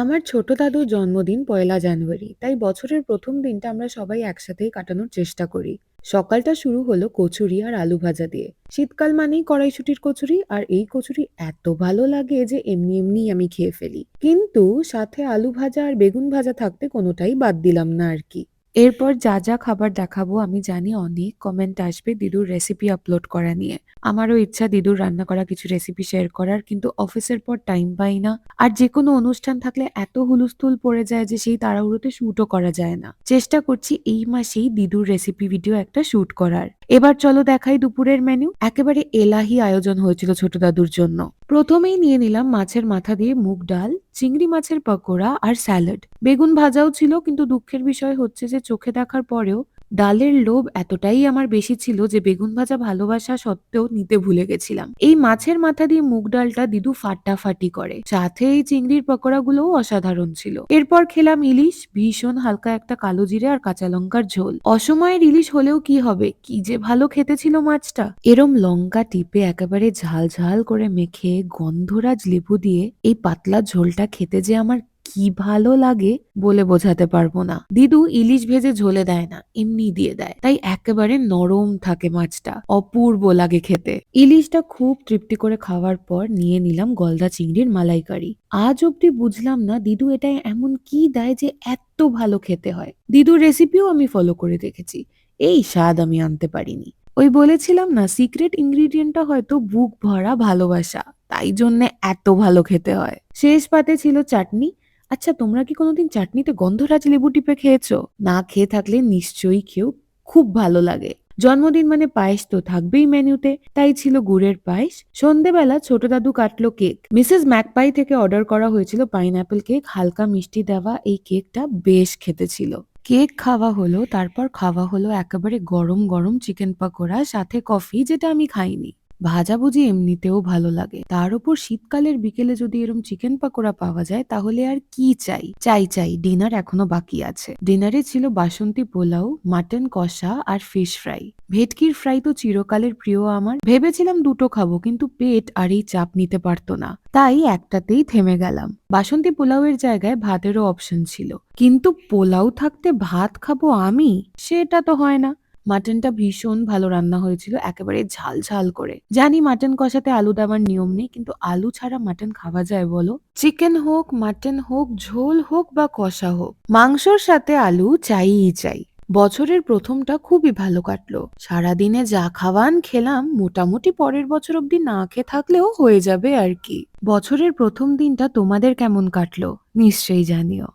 আমার ছোট দাদুর জন্মদিন ১লা জানুয়ারি। তাই বছরের ১ম দিনটা আমরা সবাই একসাথেই কাটানোর চেষ্টা করি। সকালটা শুরু হলো কচুরি আর আলু ভাজা দিয়ে। শীতকাল মানেই কড়াইশুঁটির কচুরি, আর এই কচুরি এত ভালো লাগে যে এমনিই আমি খেয়ে ফেলি। কিন্তু সাথে আলু ভাজা আর বেগুন ভাজা থাকতে কোনোটাই বাদ দিলাম না আরকি। এরপর যা খাবার দেখাবো আমি জানি অনেক কমেন্ট আসবে দিদুর রেসিপি আপলোড করা নিয়ে। আমারও ইচ্ছা দিদুর রান্না করা কিছু রেসিপি শেয়ার করার, কিন্তু অফিসের পর টাইম পাই না। আর যেকোনো অনুষ্ঠান থাকলে এত হুলস্থুল পড়ে যায় যে সেই তাড়াহুড়োতে শুটও করা যায় না। চেষ্টা করছি এই মাসেই দিদুর রেসিপি ভিডিও একটা শুট করার। এবার চলো দেখাই দুপুরের মেনু। একেবারে এলাহি আয়োজন হয়েছিল ছোট দাদুর জন্য। প্রথমেই নিয়ে নিলাম মাছের মাথা দিয়ে মুগ ডাল, চিংড়ি মাছের পকোড়া আর স্যালাড। বেগুন ভাজাও ছিল, কিন্তু দুঃখের বিষয় হচ্ছে যে চোখে দেখার পরেও ডালের লোভ এতটাই আমার বেশি ছিল যে বেগুন ভাজা ভালোবাসা সত্ত্বেও নিতে ভুলে গেছিলাম। এই মাছের মাথা দিয়ে মুগ ডালটা দিদু ফাটাফাটি করে, সাথে এই চিংড়ির পকোড়াগুলোও অসাধারণ ছিল। এরপর খেলাম ইলিশ, ভীষণ হালকা একটা কালো জিরে আর কাঁচা লঙ্কার ঝোল। অসময়ের ইলিশ হলেও কি হবে, কি যে ভালো খেতে ছিল মাছটা। এরম লঙ্কা টিপে একেবারে ঝাল ঝাল করে মেখে গন্ধরাজ লেবু দিয়ে এই পাতলা ঝোলটা খেতে যে আমার কি ভালো লাগে বলে বোঝাতে পারবো না। দিদু ইলিশ ভেজে ঝোলে দেয় না, এমনি দিয়ে দেয়, তাই একেবারে নরম থাকে মাছটা, অপূর্ব লাগে খেতে। ইলিশটা খুব তৃপ্তি করে খাওয়ার পর নিয়ে নিলাম গলদা চিংড়ির মালাইকারি। আজ অব্দি বুঝলাম না দিদু এটা এমন কি দেয় যে এত ভালো খেতে হয়। দিদুর রেসিপিও আমি ফলো করে দেখেছি, এই স্বাদ আমি আনতে পারিনি। ওই বলেছিলাম না, সিক্রেট ইনগ্রিডিয়েন্টটা হয়তো বুক ভরা ভালোবাসা, তাই জন্যে এত ভালো খেতে হয়। শেষ পাতে ছিল চাটনি। আচ্ছা, তোমরা কি কোনোদিন চাটনিতে গন্ধরাজ লেবু টিপে খেয়েছো? না খেয়ে থাকলে নিশ্চয়ই খেও, খুব ভালো লাগে। জন্মদিন মানে পায়েস তো থাকবেই মেনুতে, তাই ছিল গুড়ের পায়েস। সন্ধেবেলা ছোট দাদু কাটলো কেক। মিসেস ম্যাকপাই থেকে অর্ডার করা হয়েছিল পাইনঅ্যাপল কেক, হালকা মিষ্টি দেওয়া এই কেকটা বেশ খেতে ছিল। কেক খাওয়া হলো, তারপর খাওয়া হলো একেবারে গরম গরম চিকেন পাকোড়া, সাথে কফি, যেটা আমি খাইনি। ভাজাভুজি এমনিতেও ভালো লাগে, তার উপর শীতকালের বিকেলে যদি এরম চিকেন পাকোড়া পাওয়া যায় তাহলে আর কি চাই। চাই ডিনার এখনো বাকি আছে। ডিনারে ছিল বাসন্তী পোলাও, মাটন কষা আর ফিশ ফ্রাই। ভেটকির ফ্রাই তো চিরকালের প্রিয় আমার। ভেবেছিলাম দুটো খাবো, কিন্তু পেট আর এই চাপ নিতে পারতো না, তাই একটাতেই থেমে গেলাম। বাসন্তী পোলাওয়ের জায়গায় ভাতেরও অপশন ছিল, কিন্তু পোলাও থাকতে ভাত খাবো আমি, সেটা তো হয় না। মাটনটা ভীষণ ভালো রান্না হয়েছিল, একেবারে ঝাল ঝাল করে। জানি মাটন কষাতে আলু দেওয়ার নিয়ম নেই, কিন্তু আলু ছাড়া মাটন খাওয়া যায় বলো? চিকেন হোক, মাটন হোক, ঝোল হোক বা কষা হোক, মাংসর সাথে আলু চাইই চাই। বছরের প্রথমটা খুবই ভালো কাটলো। সারাদিনে যা খাওয়ান খেলাম, মোটামুটি পরের বছর অব্দি না খেয়ে থাকলেও হয়ে যাবে আর কি। বছরের প্রথম দিনটা তোমাদের কেমন কাটলো নিশ্চয়ই জানিও।